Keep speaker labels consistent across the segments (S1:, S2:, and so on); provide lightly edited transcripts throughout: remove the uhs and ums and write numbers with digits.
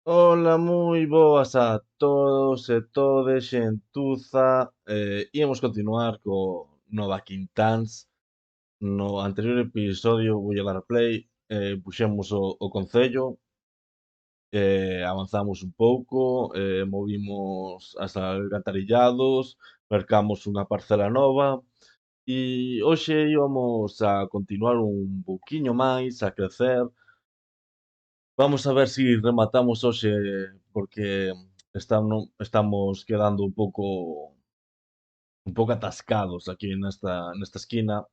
S1: Ola, moi boas a todos e todes, xentuza. Íamos continuar co Nova Quintáns. No anterior episodio voulle dar a play, puxemos o concello, avanzamos un pouco, movimos as alcantarillados, mercamos unha parcela nova e hoxe íbamos a continuar un pouquiño máis, a crecer. Vamos a ver si rematamos hoxe, porque estamos quedando un pouco atascados aquí nesta esquina.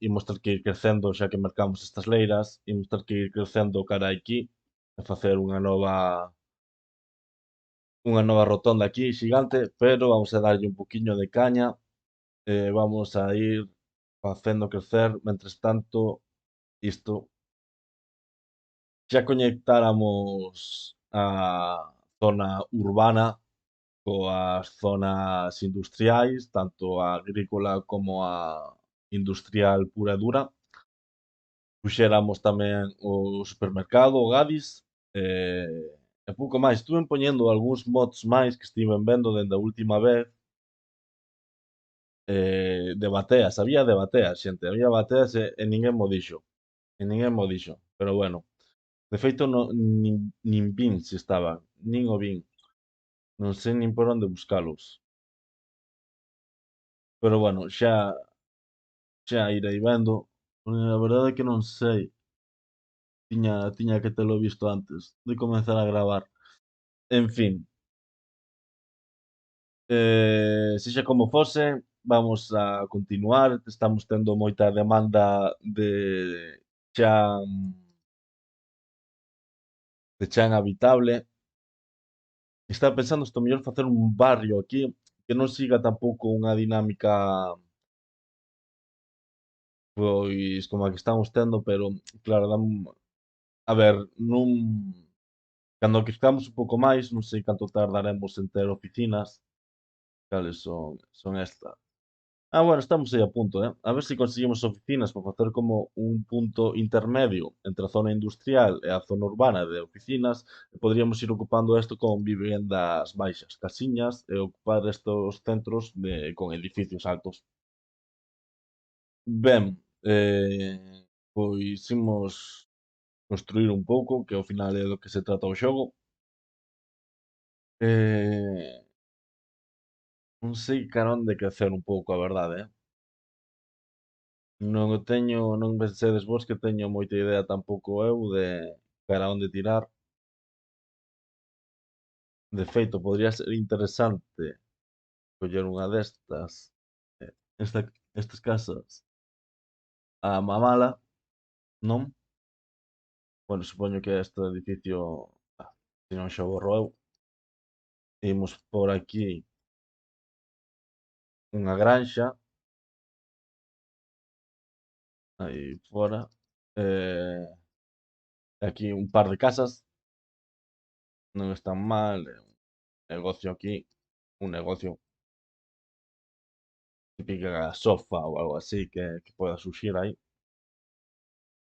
S1: Imos ter que ir crecendo xa que mercamos estas leiras, imos ter que ir crecendo cara aquí e facer unha nova rotonda aquí xigante, pero vamos a darlle un poquiño de caña, vamos a ir facendo crecer, mentres tanto, isto xa conectáramos a zona urbana coas zonas industriais, tanto a agrícola como a industrial pura e dura. Puxéramos tamén o supermercado, o Gadis, e pouco máis. Estuven poñendo algúns mods máis que estiven vendo dende a última vez, de bateas, había de bateas, xente, había bateas e ninguén mo dixo, pero bueno. De feito, nin vin se estaban, nin o vin, non sei nin por onde buscalos. Pero bueno, xa irei vendo. A verdade é que non sei, tiña que telo visto antes de comezar a gravar. En fin, sexa como fose, vamos a continuar. Estamos tendo moita demanda chan de chan habitable. Estaba pensando isto mellor facer un barrio aquí que non siga tampouco unha dinámica, pois, como a que estamos tendo, pero claro, a ver, cando crezcamos un pouco máis, non sei canto tardaremos en ter oficinas. Cales son estas? Bueno, estamos aí a punto, a ver se conseguimos oficinas para facer como un punto intermedio entre a zona industrial e a zona urbana de oficinas, e poderíamos ir ocupando isto con vivendas baixas, casiñas, e ocupar estos centros con edificios altos. Ben, pois imos construír un pouco, que ao final é do que se trata o xogo. Eh, non sei cara onde crecer un pouco, a verdade, Non o teño, non pensedes vos que teño moita idea tampouco eu de cara a onde tirar. De feito, podría ser interesante coller unha destas, eh, esta estas casas a mamala, non? Bueno, supoño que este edificio, se non xa o borro eu. Imos por aquí unha granxa, aí fora, aquí un par de casas, non están mal, un negocio aquí, un negocio, típica sofa ou algo así que poda surxir aí.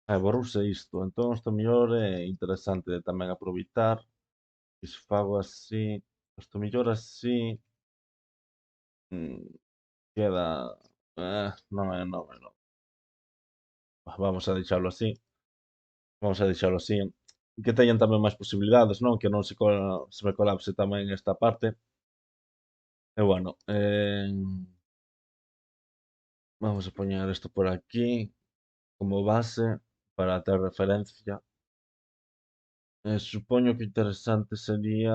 S1: Borrouse isto, entón isto mellor é interesante tamén aproveitar, e se fago así, isto mellor así, queda, non, vamos a deixalo así, que teñan tamén máis posibilidades, non, que non se me colapse tamén esta parte, e bueno, vamos a poñer isto por aquí como base para ter referencia, supoño que interesante sería.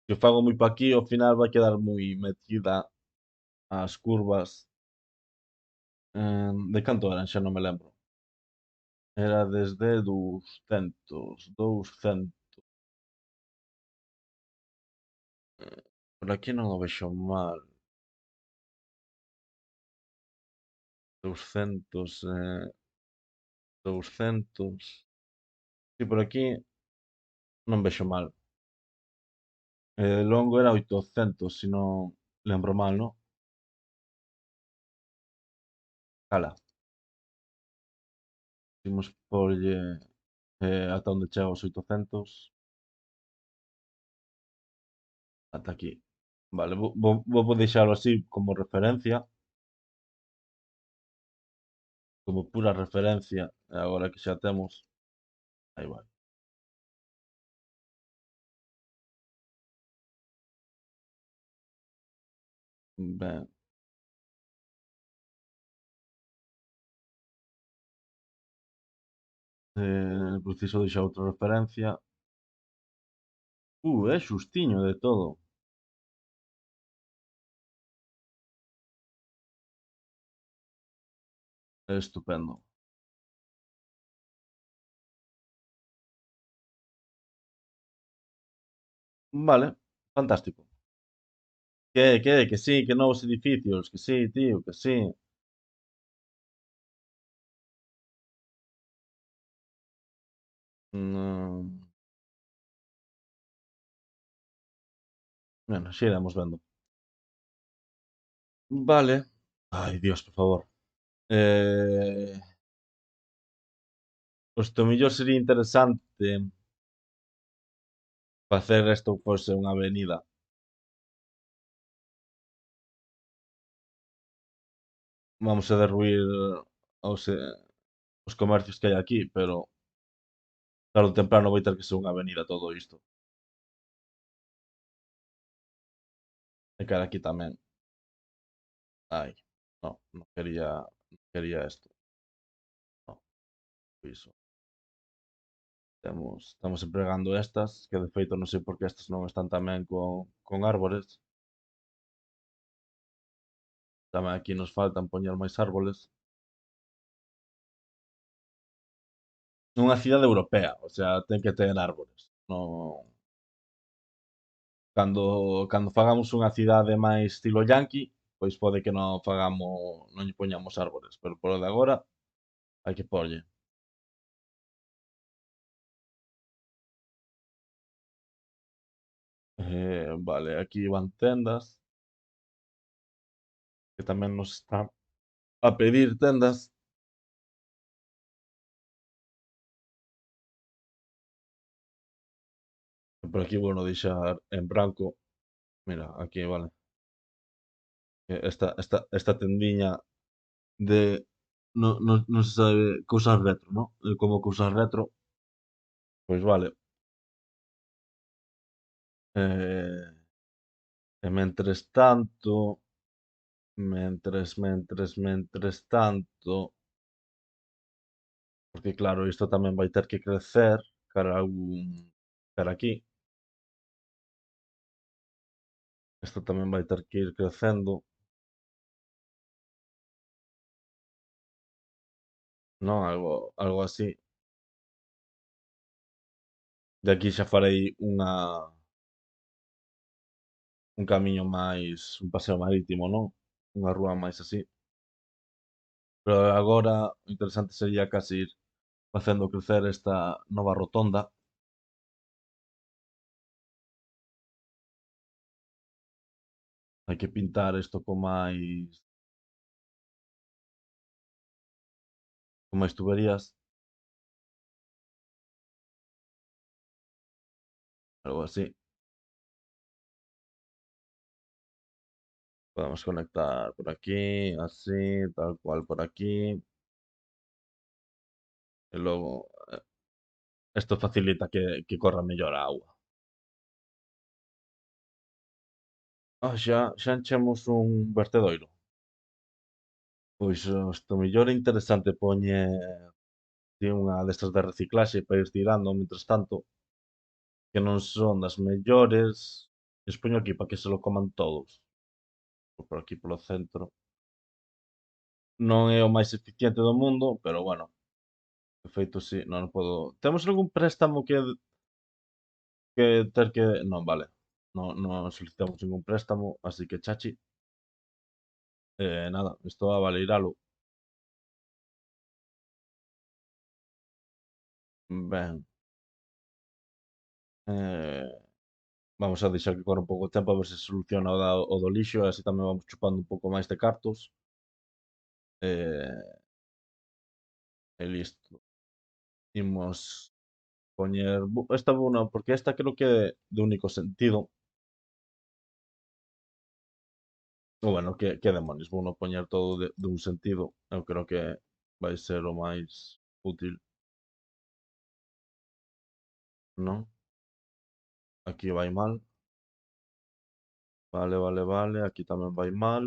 S1: Se o fago moi para aquí, ao final vai quedar moi metida as curvas. De canto eran? Xa non me lembro. Era desde 200. Por aquí non o vexo mal. 200, 200. Si, por aquí non vexo mal. Longo era 800, se non lembro mal, non? Cala, imos porlle. ata onde chega os 800, ata aquí. Vale, vou deixalo así como referencia, como pura referencia, e agora que xa temos, aí vai. Ben, preciso deixar outra referencia. É xustiño de todo. É estupendo. Vale, fantástico. Que sí, que novos edificios, que sí, tío, que sí. Mm, bueno, xa iremos vendo. Vale. Ai, Dios, por favor. Eh, Pois to mellor sería interesante facer isto fose unha avenida. Vamos a derruir os, os comercios que hai aquí, pero tarde ou temprano vai ter que ser unha avenida todo isto. E cara aquí tamén. Ai, no, non quería isto. No, iso. Estamos empregando estas, que de feito non sei por que estas non están tamén con árbores. Tamén aquí nos faltan poñer máis árboles. Unha cidade europea, o sea, ten que ter árbores. Non, cando fagamos unha cidade máis estilo yanqui, pois pode que non lle poñamos árbores, pero polo de agora hai que porlle. Vale, aquí van tendas, que tamén nos está a pedir tendas. Por aquí bueno deixar en branco. Mira, aquí vale. Esta tendiña de non se sabe cousas retro, ¿no? Como cousas retro, pois vale. Eh, e mentres tanto, porque claro, isto tamén vai ter que crecer cara a cara aquí. Isto tamén vai ter que ir crecendo, non? Algo así. De aquí xa farei un camiño máis, un paseo marítimo, non? Unha rúa máis así. Pero agora o interesante sería case ir facendo crecer esta nova rotonda. Hai que pintar isto con máis tuberías, algo así. Podemos conectar por aquí, así, tal cual por aquí. E logo, isto facilita que corra mellor a auga. Xa enchemos un vertedoiro. Pois isto mellor é interesante poñer unha destas de reciclaxe para ir tirando mentres tanto, que non son das mellores. Lles poño aquí para que se lo coman todos. Por aquí polo centro. Non é o máis eficiente do mundo, pero bueno, de feito si, non podo. Temos algún préstamo que ter que. Non, vale. Non solicitamos ningún préstamo, así que chachi. Nada, isto a valeiralo. Ben, eh, vamos a deixar que corra un pouco de tempo a ver se soluciona o do lixo e así tamén vamos chupando un pouco máis de cartos. E listo. Imos poñer esta buna, porque esta creo que é de único sentido. Ou bueno, que demonios, vou non poñer todo de un sentido. Eu creo que vai ser o máis útil, non? Aquí vai mal. Vale, vale, vale. Aquí tamén vai mal.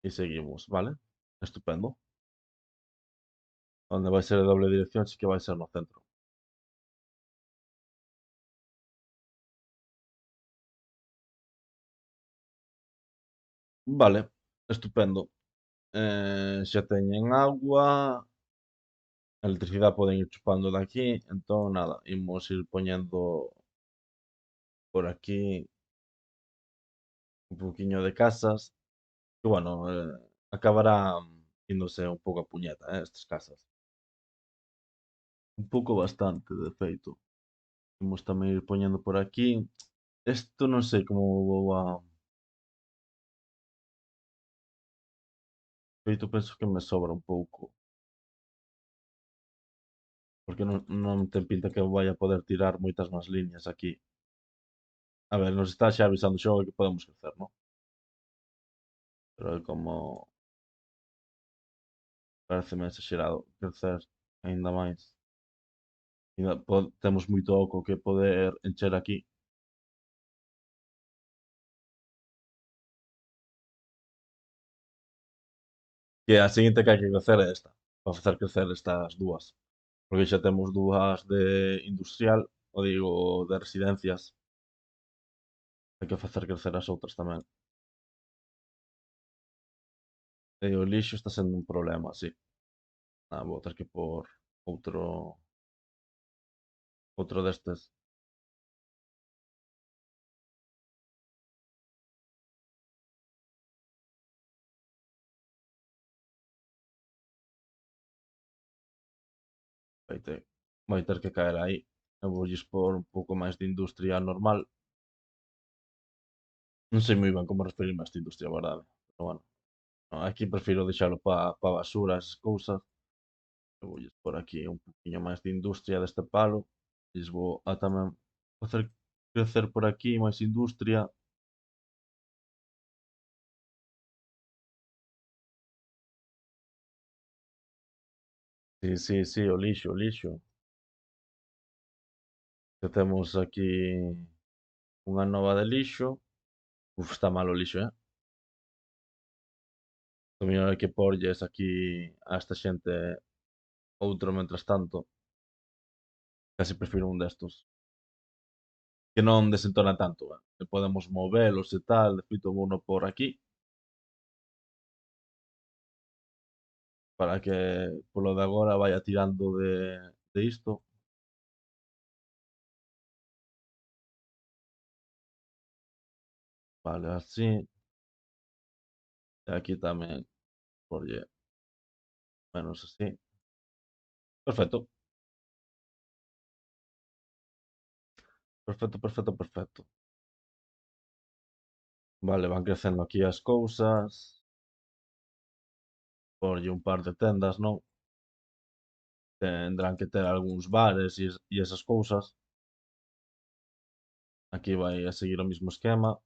S1: E seguimos, vale? Estupendo. Onde vai ser de doble dirección sí que vai ser no centro. Vale, estupendo. Xa teñen agua, electricidade poden ir chupando de aquí, entón nada, imos ir poñendo por aquí un pouquiño de casas, que bueno, acabarán índose un pouco a puñeta, estas casas. Un pouco bastante, de feito. Imos tamén ir poñendo por aquí. Isto non sei como vou a... De feito, penso que me sobra un pouco, porque non ten pinta que vai a poder tirar moitas máis liñas aquí. A ver, nos está xa avisando o xogo que podemos crecer, non? Pero é como... Pareceme exagerado crecer aínda máis. Aínda temos moito oco que poder encher aquí. Que a seguinte que hai que crecer é esta, para facer crecer estas dúas. Porque xa temos dúas de industrial, o digo, de residencias. Hai que facer crecer as outras tamén. E o lixo está sendo un problema, sí. Ah, vou ter que pôr outro outro destes. Vai ter, vai ter que caer aí. Eu voulles pôr un pouco máis de industria normal. Non sei moi ben como referirme a esta industria, a verdade. Pero bueno, no, aquí prefiro deixalo para basura, esas cousas. Eu voulles por aquí un poquinho máis de industria deste palo. Lles vou a tamén facer crecer por aquí máis industria. Sí, sí, sí, o lixo, o lixo. Que temos aquí unha nova de lixo. Uf, está mal o lixo, eh? O mellor hai que porlles aquí a esta xente outro mentras tanto. Casi prefiro un destos. Que non desentona tanto, que podemos movelos e tal. De feito, vouno por aquí para que polo de agora vaya tirando de isto. Vale, así. E aquí tamén porlle menos así. Perfecto, perfecto, perfecto, perfecto. Vale, van crecendo aquí as cousas. Porlle un par de tendas, non? Tendrán que ter algúns bares e esas cousas. Aquí vai a seguir o mismo esquema.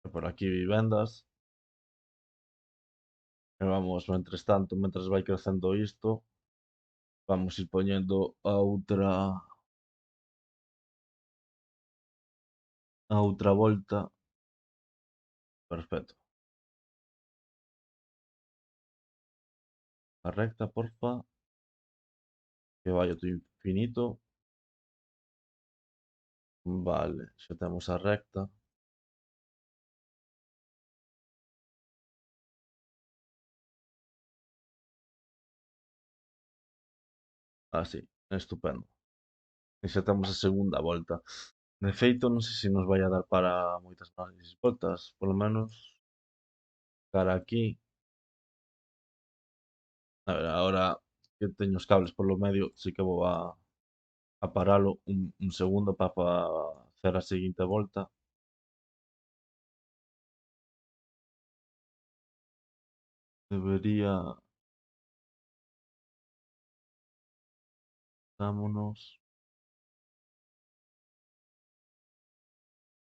S1: E por aquí vivendas. E vamos, mentres tanto, mentres vai crecendo isto, vamos ir poñendo a outra volta. Perfecto. A recta, porfa, que vai ao infinito. Vale, xa temos a recta. Así, estupendo. E xa temos a segunda volta. De feito, non sei se nos vai a dar para moitas máis voltas, polo menos cara aquí. A ver, agora que teño os cables polo medio, sí que vou a paralo un segundo para facer a seguinte volta. Debería... Vámonos.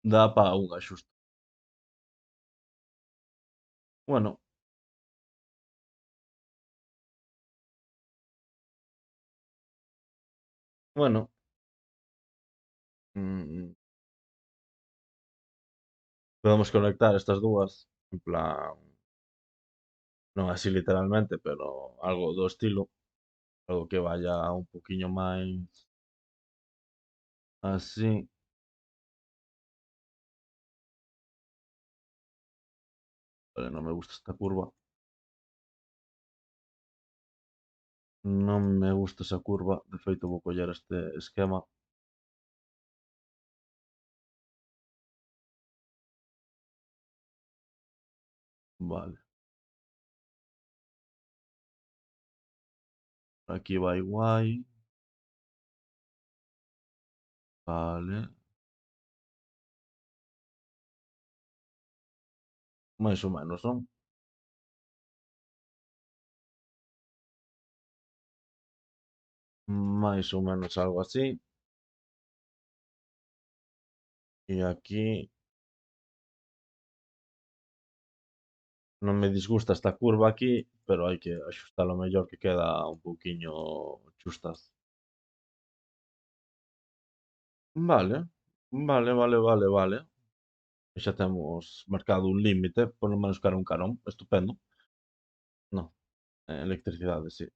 S1: Dá para un axuste. Bueno, bueno. mm, Podemos conectar estas dúas. En plan, non así literalmente, pero algo do estilo. Algo que vaya un poquinho máis así. Vale, non me gusta esta curva. Non me gusta esa curva. De feito, vou coller este esquema. Vale. Aquí vai guai. Vale. Máis ou menos, non? Máis ou menos algo así. E aquí non me disgusta esta curva aquí, pero hai que axustalo mellor que queda un pouquiño chustas. Vale, vale. E xa temos marcado un límite, polo menos cara un carón, estupendo. No, electricidade, sí.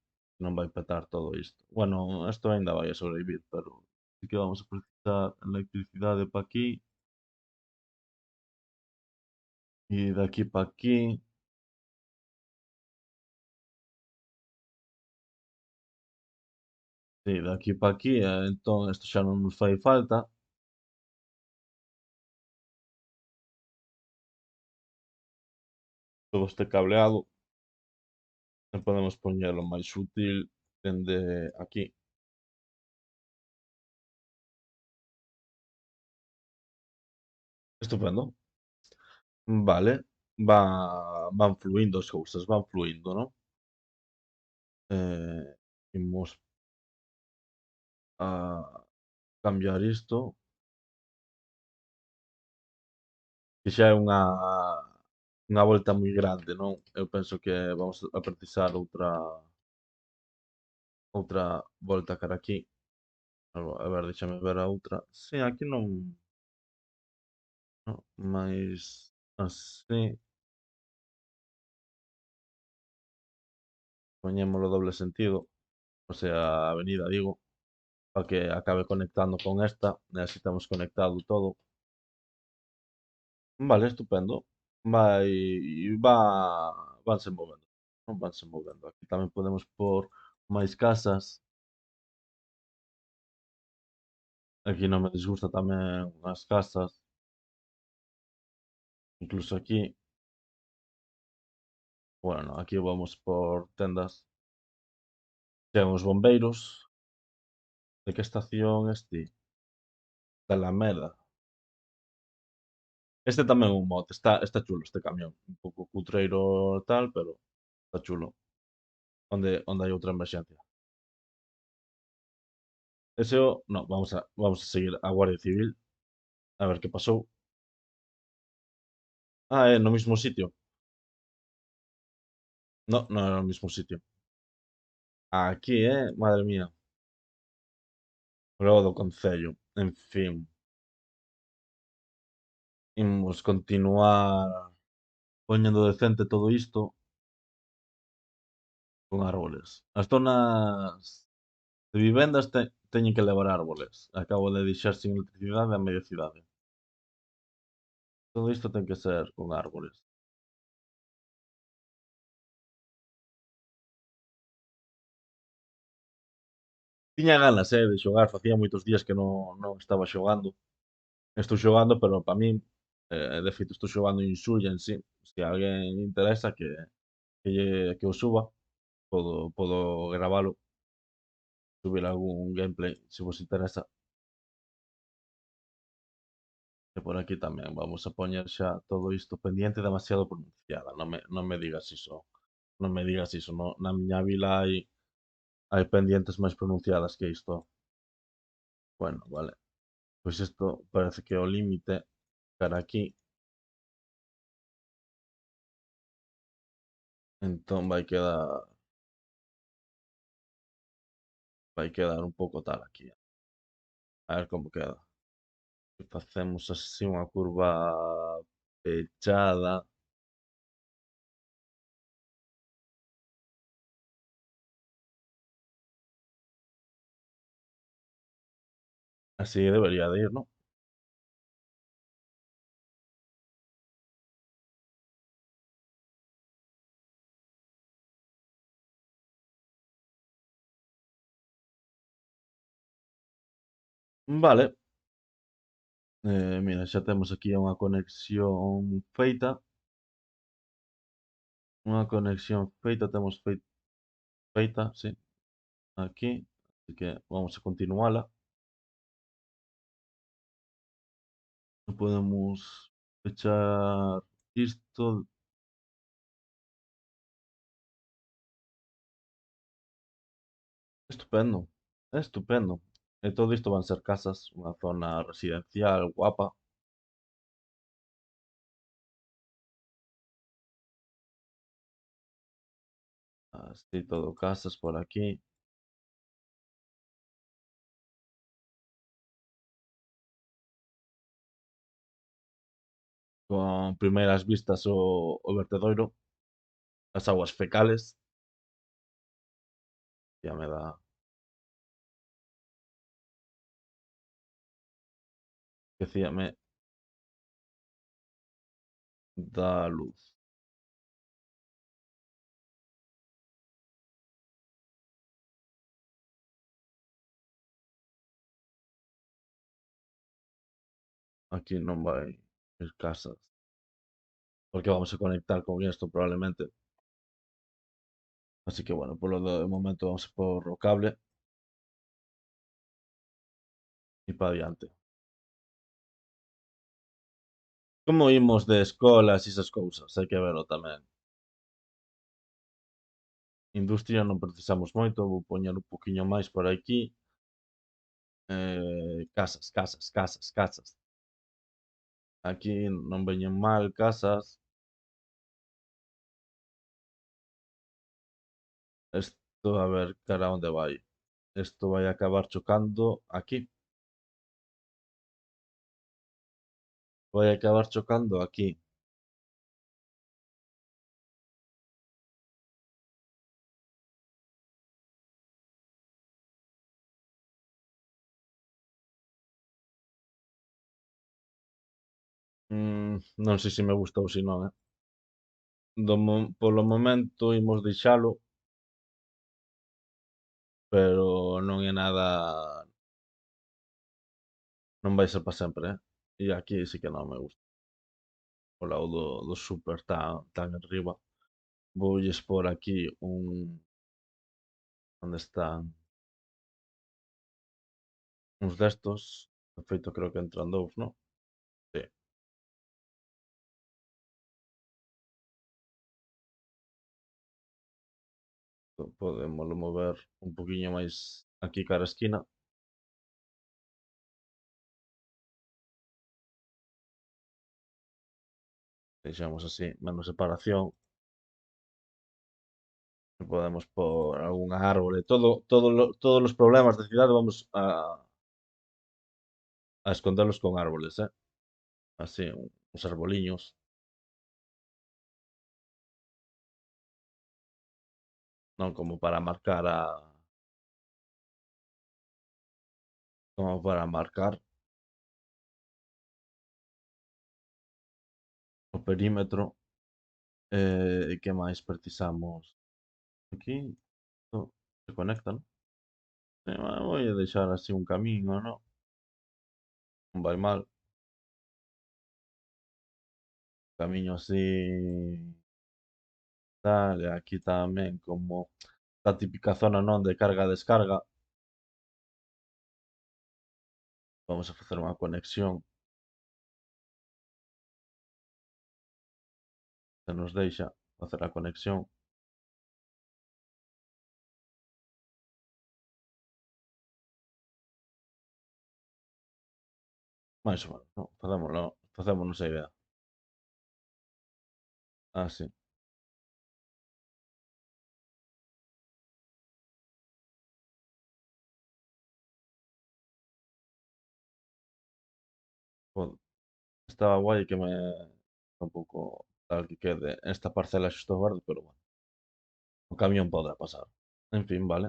S1: Non vai petar todo isto. Bueno, isto aínda vai a sobrevivir, pero sí que vamos a precisar electricidade para aquí e de aquí para aquí. Sí, de aquí para aquí, entón isto xa non nos fai falta. Todo este cableado e podemos poñelo máis útil dende aquí. Estupendo. Vale, van fluindo as cousas, van fluindo, non? Imos a cambiar isto, que xa é unha volta moi grande, non? Eu penso que vamos a precisar outra volta cara aquí. A ver, déxame ver a outra. Sí, aquí non, non máis así, poñémolo doble sentido, o sea, a avenida, digo, para que acabe conectando con esta, e así temos conectado todo. Vale, estupendo. Vai va vanse movendo, non vanse movendo. Aquí tamén podemos pôr máis casas. Aquí non me disgusta tamén as casas, incluso aquí, bueno, aquí vamos por tendas. Ten os bombeiros. De que estación es ti? De Alameda. Este tamén é un mod, está chulo este camión. Un pouco cutreiro e tal, pero está chulo. Onde hai outra emerxencia? Ese o no, vamos a seguir a Guardia Civil, a ver que pasou. Ah, é no mismo sitio. No, non era o mismo sitio. Aquí, madre mía. Logo do concello. En fin, imos continuar poñendo decente todo isto con árboles. As zonas de vivendas teñen que levar árboles. Acabo de deixar sin electricidade a media cidade. Todo isto ten que ser con árboles. Tiña ganas, de xogar, facía moitos días que non estaba xogando. Estou xogando, pero para min, de feito estou xogando Insurgent en sí. Se a alguén interesa que o suba, podo gravalo, subir algún gameplay se vos interesa. E por aquí tamén vamos a poñer xa todo isto pendiente demasiado pronunciada, non me digas iso, non me digas iso, na miña vila hai hai pendientes máis pronunciadas que isto. Bueno, vale. Pois isto parece que é o límite cara aquí. Entón vai quedar un pouco tal aquí. A ver como queda. E facemos así unha curva pechada. Así debería de ir, ¿no? Vale. Mira, xa temos aquí unha conexión feita. Unha conexión feita, temos feita, sí, aquí. Así que vamos a continuala. Podemos pechar isto. Estupendo, estupendo. E todo isto van ser casas, unha zona residencial guapa. Así todo casas por aquí. Con primeiras vistas o vertedoiro, as aguas fecales. Ya me da, decíame, da luz. Aquí non vai ir casas. Porque vamos a conectar con esto probablemente. Así que bueno, de momento vamos por o cable y para adiante. Como imos de escolas e esas cousas? Hai que verlo tamén. Industria non precisamos moito, vou poñer un poquinho máis por aquí. Casas, casas, casas, casas. Aquí non veñen mal casas. Isto a ver cara a onde vai. Isto vai acabar chocando aquí. Vai acabar chocando aquí. Non sei se me gusta ou se non, eh. Polo momento imos deixalo, pero non é nada, non vai ser para sempre, eh. E aquí sí que non me gusta. O lado do súper tan arriba. Voulles por aquí onde están uns destos. De feito, creo que entran dous, non? Sí. Podémolo mover un poquinho máis aquí cara a esquina. Deixamos así, menos separación. E podemos por algunha árbore. Todos os problemas da cidade vamos a escondelos con árboles, eh. Así, uns arboliños. Non como para marcar como para marcar o perímetro. E que máis precisamos? Aquí, isto se conecta, non? Vou a deixar así un camiño, non? Non vai mal. Camiño así tal, e aquí tamén como a típica zona, non, de carga e descarga. Vamos a facer unha conexión, se nos deixa facer a conexión. máis ou menos, non? Facémonos a idea. Ah, sí. Joder, estaba guai que me tampouco tal que quede esta parcela xusto verde, pero bueno, o camión poderá pasar. En fin, vale.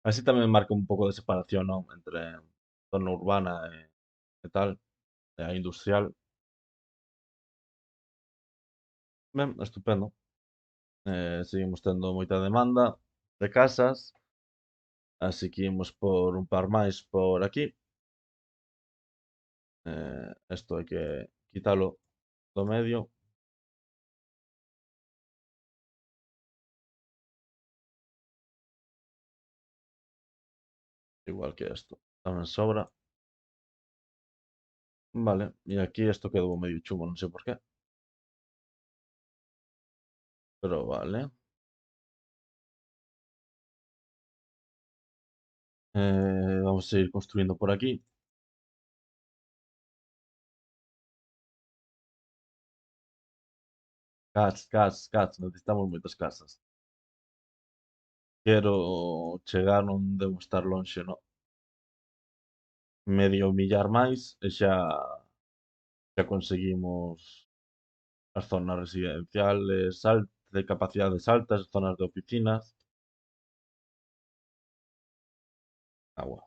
S1: Así tamén marca un pouco de separación, non? Entre zona urbana e tal, e a industrial. Ben, estupendo. Seguimos tendo moita demanda de casas, así que imos por un par máis por aquí. Esto hai que quitalo do medio, igual que esto. Tamén sobra. Vale, e aquí isto quedou medio chungo, non sei por qué, pero vale. Vamos a seguir construindo por aquí. Cats, necesitamos moitas casas. Quero chegar, non debo estar lonxe, non. Medio millar máis e xa conseguimos as zonas residenciales de capacidades altas, zonas de oficinas. Agua.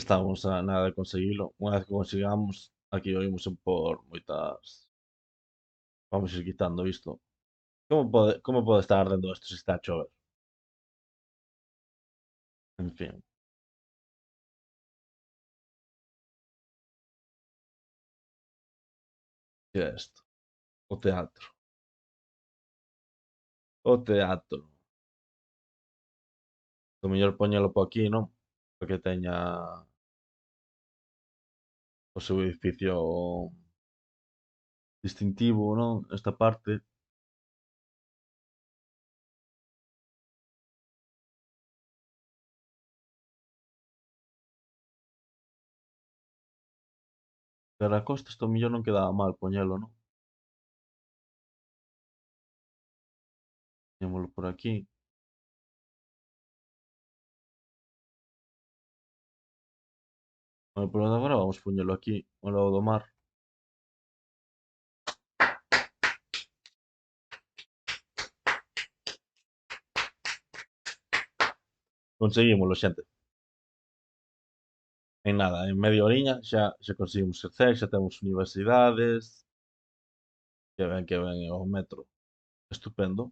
S1: Estamos a nada de conseguilo. Unha vez que consigamos, aquí o imos por moitas. Vamos ir quitando isto. Como pode estar ardendo isto se está a chover? En fin, que é isto? O teatro. O teatro. O mellor poñelo por aquí, non? Para que teña o seu edificio distintivo, non? Esta parte. Pero a costa isto ao mellor non quedaba mal poñelo, non? Poñémolo por aquí. Bueno, por agora vamos poñelo aquí, ao lado do mar. Conseguímolo, xente. En nada, en media horiña xa conseguimos crecer, xa temos universidades, que ben o metro. Estupendo.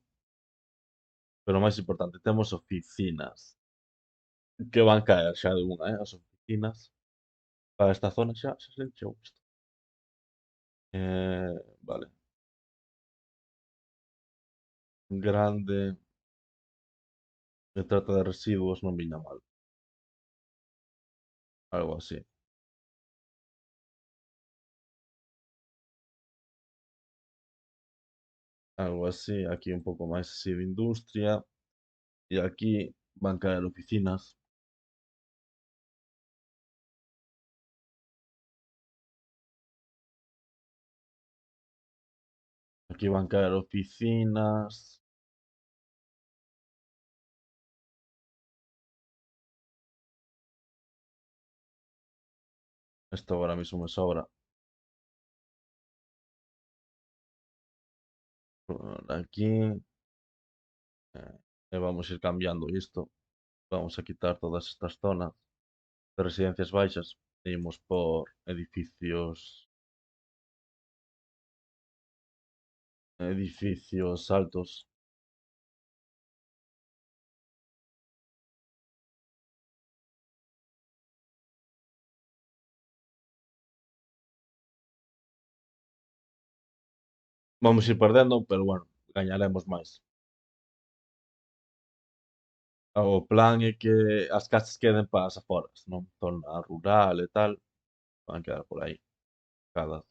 S1: Pero o máis importante, temos oficinas que van caer xa de unha, as oficinas para esta zona xa se encheu isto. Vale, grande e trata de residuos non viña mal, algo así. Algo así, aquí un pouco máis así de industria e aquí van caer oficinas. Aquí van caer oficinas. Esto ahora mismo me sobra. Por aquí. E vamos ir cambiando isto. Vamos a quitar todas estas zonas de residencias baixas e imos por edificios altos. Vamos ir perdendo, pero bueno, gañaremos máis. O plan é que as casas queden para as aforas, non? Zona rural e tal. van a quedar por aí. Cada.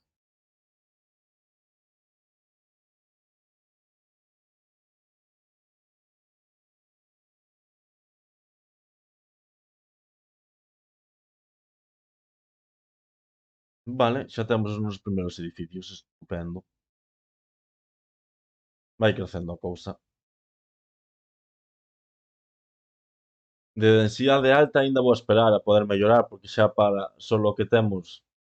S1: Vale, xa temos os nosos primeiros edificios, estupendo. Vai crecendo a cousa. De densidade alta aínda vou esperar a poder mellorar, porque xa para solo o que temos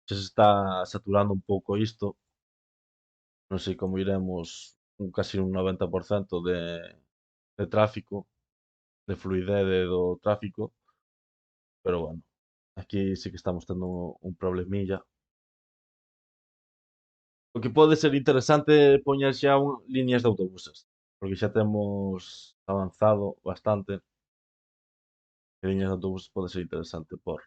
S1: xa se está saturando un pouco isto. Non sei como iremos casi un 90% de tráfico, de fluidez do tráfico, pero bueno, aquí sí que estamos tendo un problemilla. O que pode ser interesante é poñer xa líneas de autobuses, porque xa temos avanzado bastante. E liñas de autobuses pode ser interesante por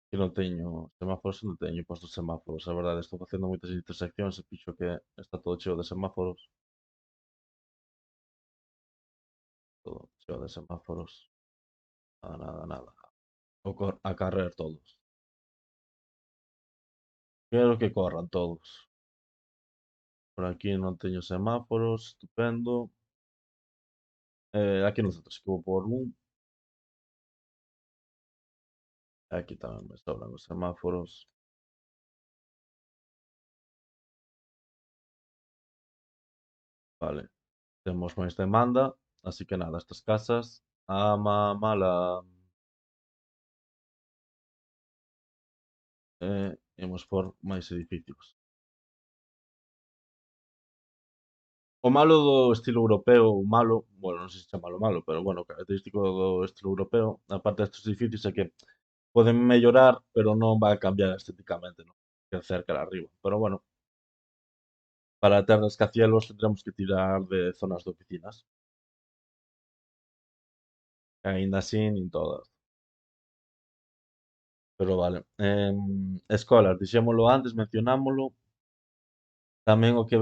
S1: que non teño semáforos, non teño postos semáforos, a verdade, estou facendo moitas interseccións e pixo que está todo cheo de semáforos, todo cheo de semáforos, nada, nada, nada. A carrer todos. Quero que corran todos. Por aquí non teño semáforos, estupendo. Aquí no centro sí que vou por un. Aquí tamén me sobran os semáforos. Vale, temos máis demanda, así que nada, estas casas, mala. Imos por máis edificios. O malo do estilo europeo, o malo, bueno, non sei se chamalo malo, pero bueno, o característico do estilo europeo, aparte destes edificios, é que poden mellorar, pero non vai a cambiar estéticamente, non? Crecer cara arriba. Pero bueno, para ter rascacielos tendremos que tirar de zonas de oficinas. E aínda así, nin todas. Pero vale. Escolas, dixémolo antes, mencionámolo. Tamén o que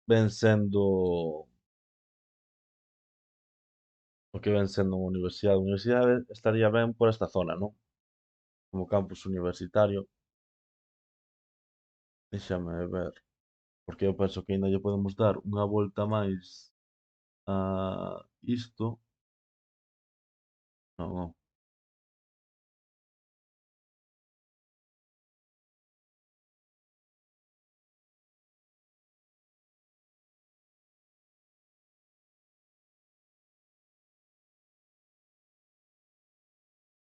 S1: ven sendo unha universidade. A universidade estaría ben por esta zona, non? Como campus universitario. Déxame ver, porque eu penso que aínda lle podemos dar unha volta máis a isto. Non, non.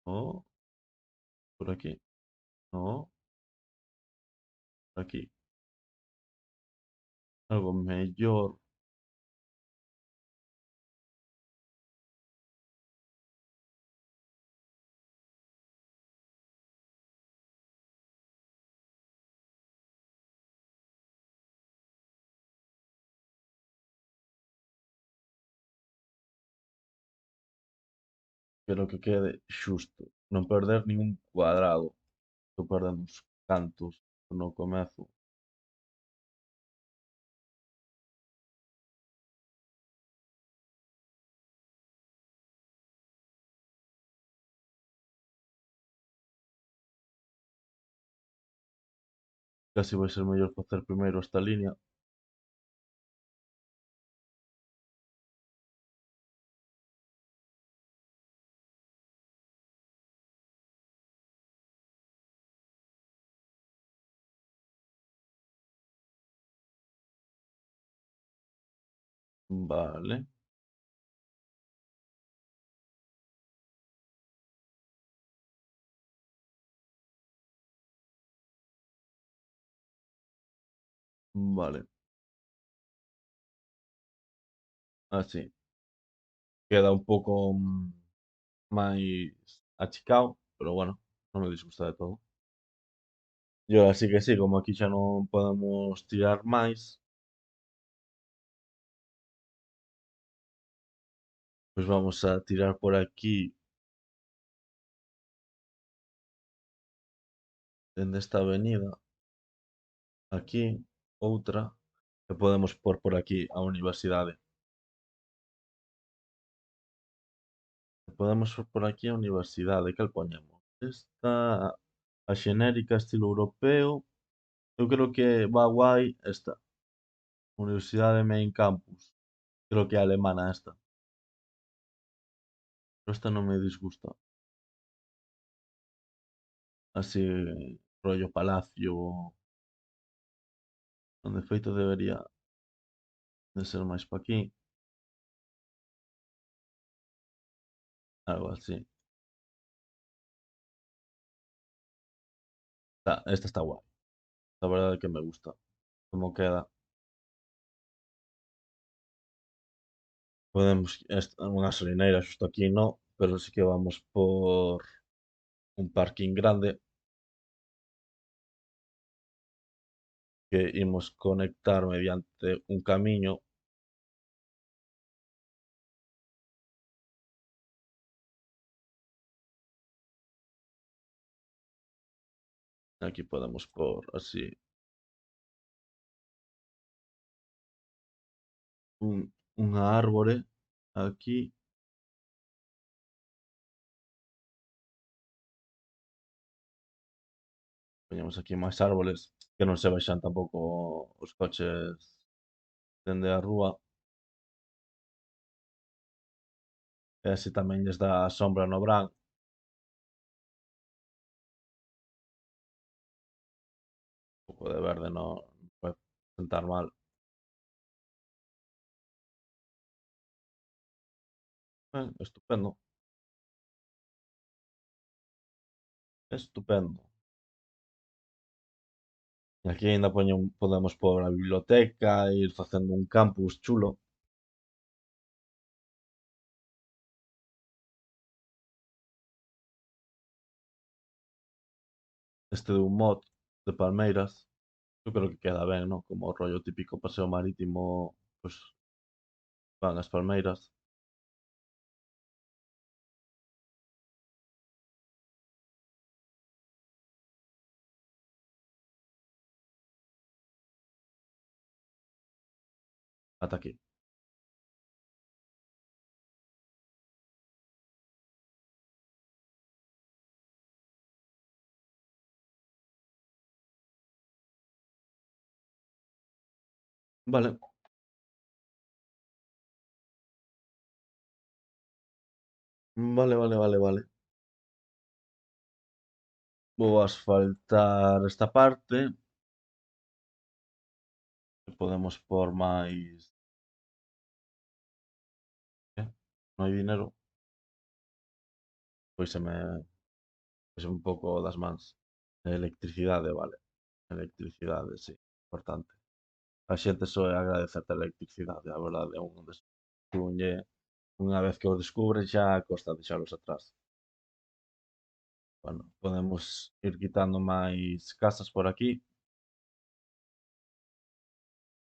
S1: Oh, por aquí. Oh, por aquí. Algo mellor. Pero que quede xusto. Non perder nin un cuadrado. Estou perdendo uns cantos no comezo. Casi vai ser mellor facer primeiro esta liña. Vale, vale. Así. Queda un pouco máis achicado, pero bueno, non me disgusta de todo. E ahora sí que sí, como aquí xa non podemos tirar máis, pois vamos a tirar por aquí, dende esta avenida, aquí, outra, e podemos por aquí a universidade. E podemos por aquí a universidade, cal poñemos? Esta, a xenérica estilo europeo. Eu creo que va guai esta. Universidade Main Campus. Creo que é alemana esta. Pero esta non me disgusta. Así, rollo palacio. Onde feito debería de ser máis pa aquí. Algo así. Esta está guai. La verdad é que me gusta. Como queda. Podemos, unha gasolineira xusto aquí, no, pero sí que vamos por un parking grande que imos conectar mediante un camiño. Aquí podemos por así un, unha árbore aquí. Poñemos aquí máis árboles que non se vexan tampouco os coches dende a rúa. E así tamén lles dá sombra no brán. Un pouco de verde no pode sentar mal. Estupendo, estupendo. E aquí aínda podemos pôr a biblioteca, ir facendo un campus chulo. Este de un mod de palmeiras. Eu creo que queda ben, ¿no? Como o rollo típico paseo marítimo, pues van as palmeiras. Ata aquí. Vale, vale, vale, vale, vale. Vou asfaltar esta parte. Podemos pôr máis. Non hai dinero. Pois se me un pouco das mans. Electricidade, vale. Electricidade, sí. Importante. A xente soe agradecerte a electricidade, a verdade. É un descubunlle unha vez que os descubres xa costa deixalos atrás. Bueno, podemos ir quitando máis casas por aquí,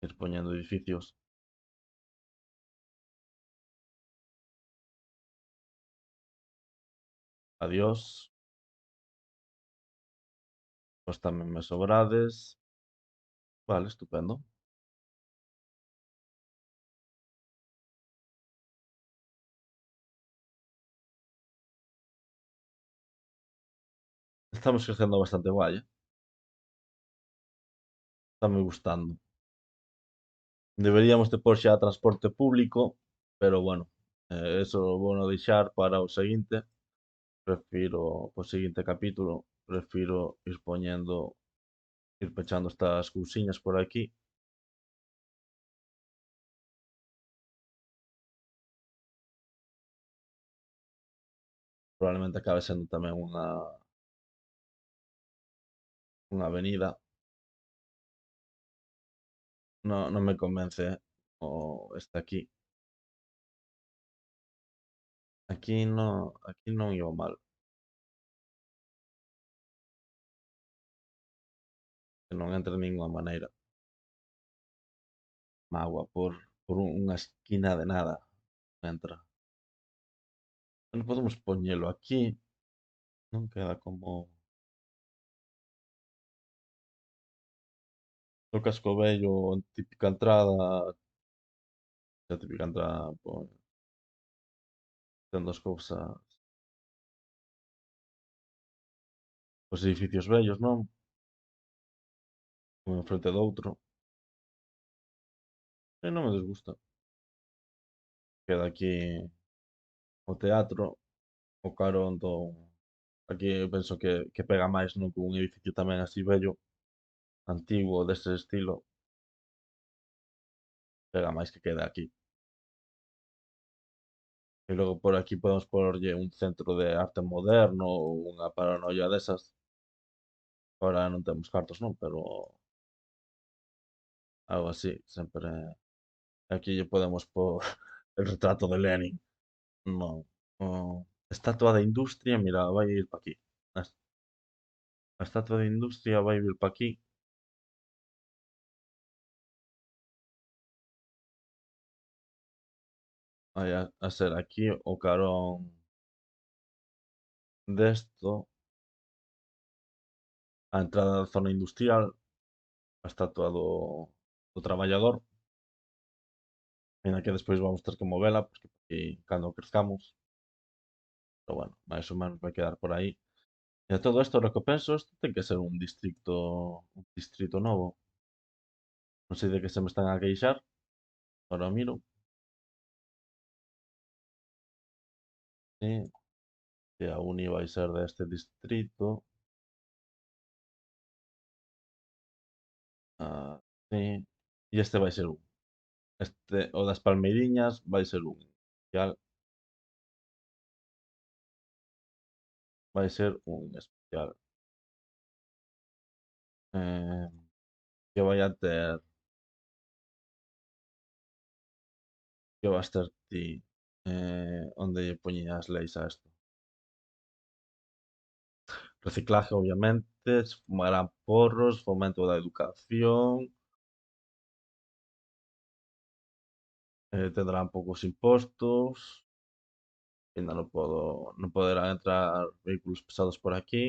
S1: ir poñendo edificios. Adiós. Pois tamén me sobrades. Vale, estupendo. Estamos crecendo bastante guai, eh. Estáme gustando. Deberíamos de pôr xa transporte público, pero bueno, eso vouno deixar para o seguinte. Prefiro, o seguinte capítulo, prefiro ir poñendo, ir pechando estas cousiñas por aquí. Probablemente acabe sendo tamén unha avenida. Non me convence, este aquí. Aquí non ío mal. Que non entre de ningunha maneira. Mágoa por unha esquina de nada. Entra. Non podemos poñelo aquí. Non queda como o casco vello, típica entrada. A típica entrada, ten 2 cousas. Os edificios vellos, non? Un enfrente do outro. E non me desgusta. Queda aquí o teatro, o carón do... Aquí eu penso que pega máis, non? Que un edificio tamén así vello, antigo, dese estilo, pega máis que quede aquí. E logo por aquí podemos porlle un centro de arte moderno ou unha paranoia desas. Ahora non temos cartos, non? Pero algo así, sempre... Aquí lle podemos por el retrato de Lenin. Non. Estatua da industria, mira, vai ir para aquí. A a estatua da industria vai vir para aquí. Vai a ser aquí o carón desto, a entrada da zona industrial, a estatua do traballador, aínda que despois vamos ter que movela, porque aquí, cando crezcamos, pero bueno, máis ou menos vai quedar por aí. E a todo isto, ahora que o penso, isto ten que ser un distrito novo. Non sei de que se me están a queixar, ahora miro. Sí, que a uni vai ser deste distrito. Ah, sí. E este vai ser un. Este, o das Palmeiriñas, vai ser un. Especial, vai ser un especial. Eh, que vai a ter, que vas ter ti, onde lle poñías leis a isto. Reciclaje, obviamente, se fumarán porros, fomento da educación, tendrán poucos impostos, ainda non poderán entrar vehículos pesados por aquí.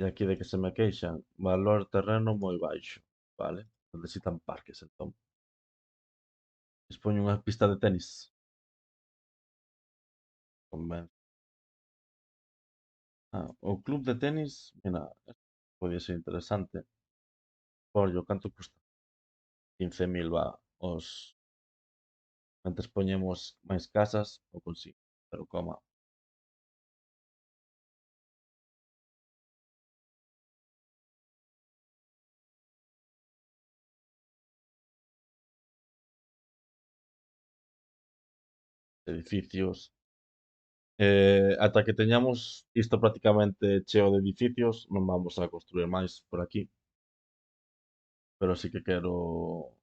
S1: E aquí de que se me queixan, valor terreno moi baixo, vale? Necesitan parques, entón. Dispoño unha pista de tenis, convén. Ah, o club de tenis, mira, podía ser interesante. Ollo, canto custa? 15.000 va. Os antes poñemos máis casas, o consigo. Pero coma, edificios. Ata que teñamos isto prácticamente cheo de edificios, non vamos a construir máis por aquí. Pero sí que quero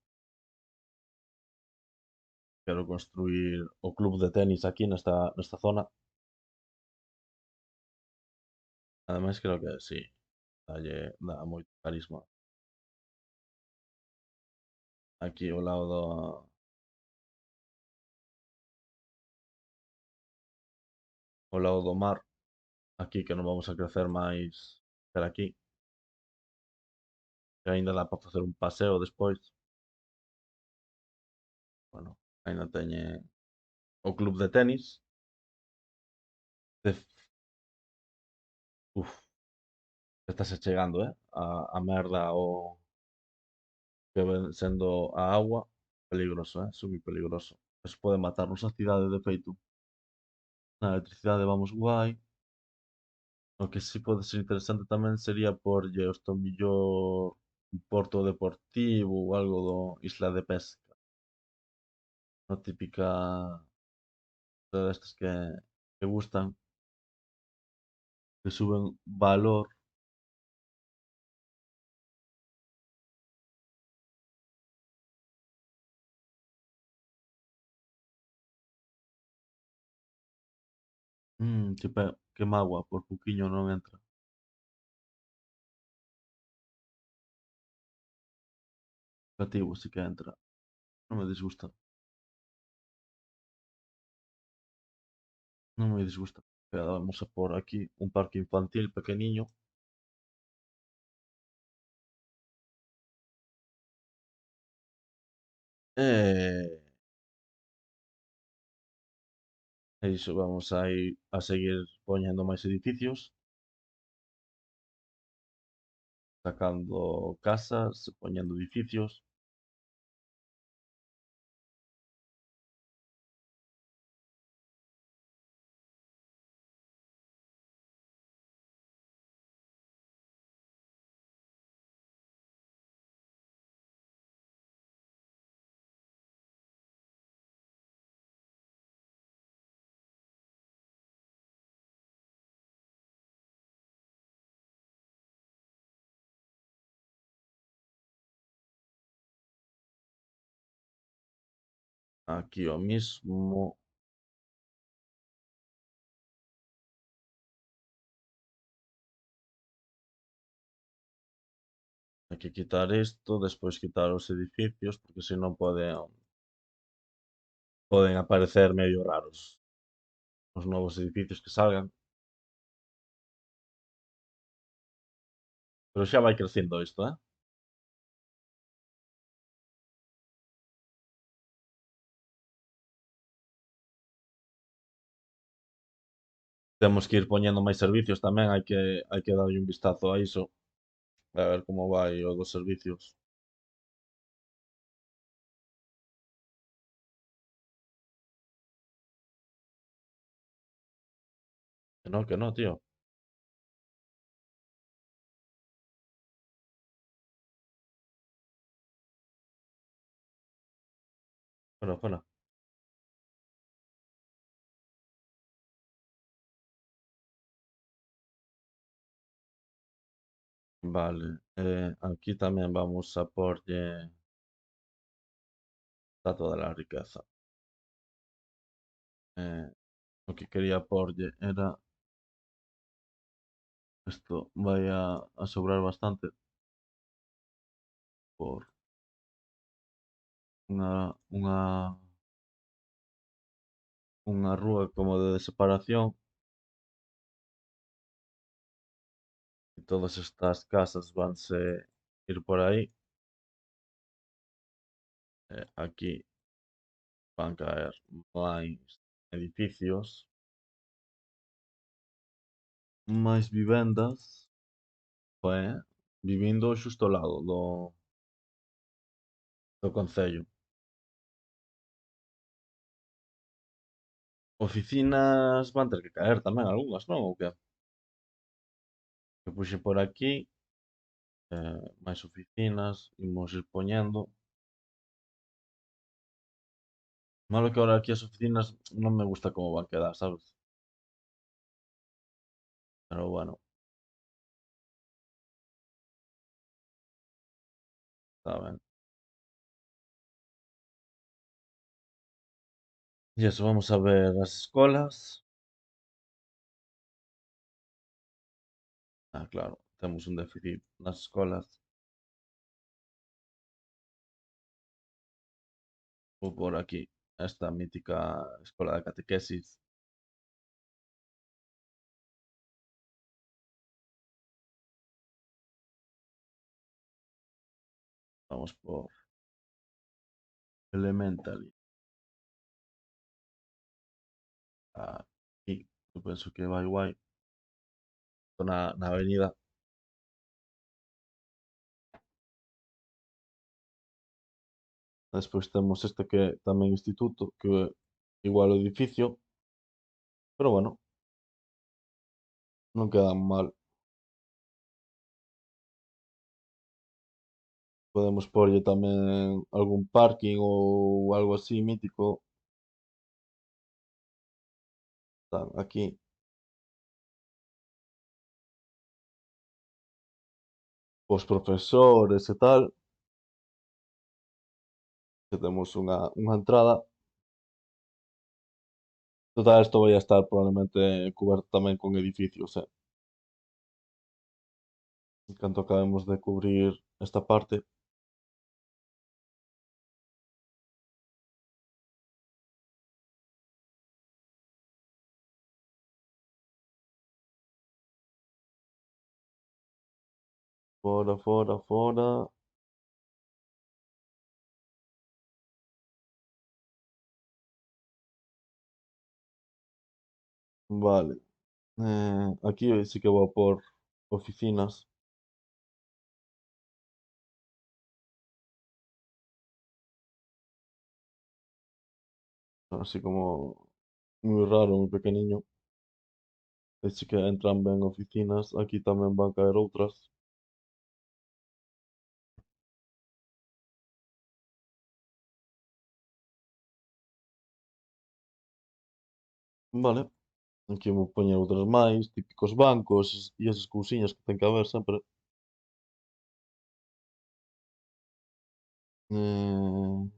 S1: construir o club de tenis aquí nesta zona. Ademais creo que sí, dá moito carisma. Aquí ao lado do mar, aquí que non vamos a crecer máis per aquí, que aínda dá para facer un paseo despois. Bueno, aínda teñen o club de tenis. De, uf, estase chegando, a merda que ven sendo a agua, peligroso, super peligroso. Eso pode matarnos a cidade de feito. Na electricidade vamos guai. O que sí pode ser interesante tamén sería porlle isto millor un porto deportivo ou algo do Isla de Pesca. A típica destas que gustan, que suben valor. Que magua, por pouquiño non entra. Cativo sí que entra. Non me disgusta. Non me disgusta. Vamos a por aquí un parque infantil pequeniño. E E iso vamos a ir a seguir poñendo máis edificios, sacando casas, poñendo edificios. Aquí o mismo. Hai que quitar isto, despois quitar os edificios, porque senón poden aparecer medio raros os novos edificios que salgan. Pero xa vai crecendo isto, eh? Temos que ir poñendo máis servicios tamén, hai que darlle un vistazo a iso, a ver como vai o dos servicios. Que no, tío. Fuera, fuera. Vale, aquí tamén vamos a porlle Estatua de la Riqueza. Eh, o que quería porlle era isto vai a sobrar bastante por unha unha rúa como de separación e todas estas casas vanse ir por aí. Aquí van caer máis edificios, máis vivendas, vivindo xusto ao lado do concello. Oficinas van ter que caer tamén algunhas, non? Ou que? Que puxen por aquí, máis oficinas, imos ir poñendo. Malo que ahora aquí as oficinas non me gusta como van quedar, sabes? Pero bueno, está ben. E eso, vamos a ver as escolas. Claro, temos un déficit nas escolas. Vou por aquí esta mítica escola de catequesis. Vamos por Elementary. Aquí, eu penso que vai guai. Estou na avenida. Despois temos este que é tamén instituto, que é igual o edificio, pero bueno, non quedan mal. Podemos porlle tamén algún parking ou algo así mítico. Aquí os profesores e tal, que temos unha entrada. Total, isto vai a estar probablemente cuberto tamén con edificios, En canto acabemos de cubrir esta parte, fora, fora, fora. Vale. Aquí sí que vou a por oficinas, así como moi raro, moi pequeniño. E sí que entran ben oficinas, aquí tamén van caer outras. Vale, aquí vou poñer outras máis, típicos bancos e esas cousiñas que ten que haber sempre. Eh,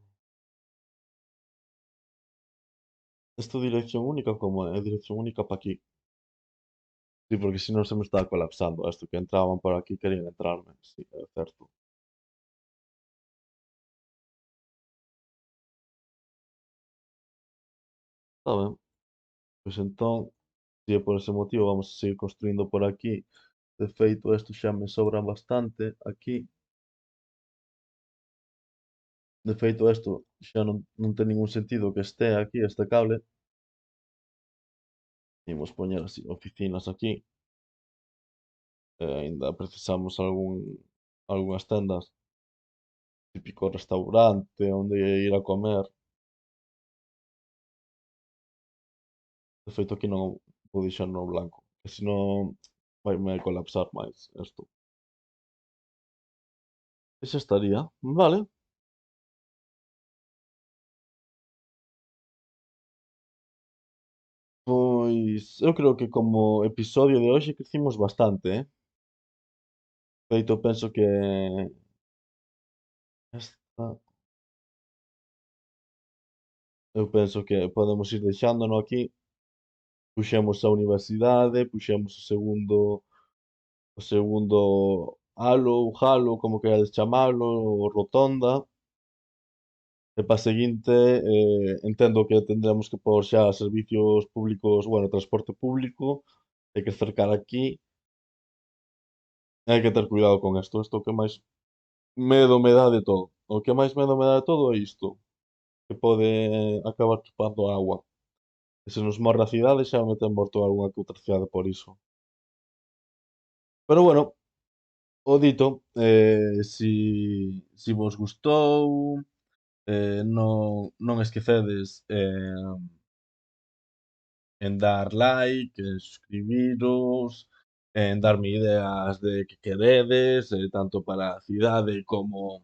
S1: Esta dirección única, como é? É dirección única para aquí. Sí, porque si non se me está colapsando esto, que entraban por aquí, querían entrarme. Sí, é certo. Está ben. Pois entón, se é por ese motivo, vamos a seguir construindo por aquí. De feito, estos xa me sobran bastante aquí. De feito, isto xa non ten ningún sentido que estea aquí este cable. Imos poñer así oficinas aquí. Aínda precisamos algunhas tendas, típico restaurante onde ir a comer. De feito, aquí non vou deixar no blanco, que senón vaime colapsar máis isto. E xa estaría. Vale, pois eu creo que como episodio de hoxe crecimos bastante, eh. De feito, penso que esta eu penso que podemos ir deixándolo aquí. Puxemos a universidade, puxemos o segundo halo ou halo, como querades chamalo, ou rotonda. E para a seguinte, entendo que tendremos que pôr xa servicios públicos, bueno, transporte público, hai que cercar aquí, e hai que ter cuidado con isto é o que máis medo me dá de todo. O que máis medo me dá de todo é isto, que pode acabar chupando agua. E se nos morre a cidade xa me ten morto algunha que outra cidade por iso. Pero bueno, o dito, si vos gustou, non esquecedes en dar like, en suscribiros, en darme ideas de que queredes, tanto para a cidade como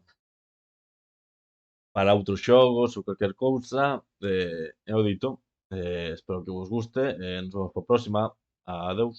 S1: para outros xogos ou calquer cousa. E o dito, espero que vos guste e nos vemos para a próxima. Adeus.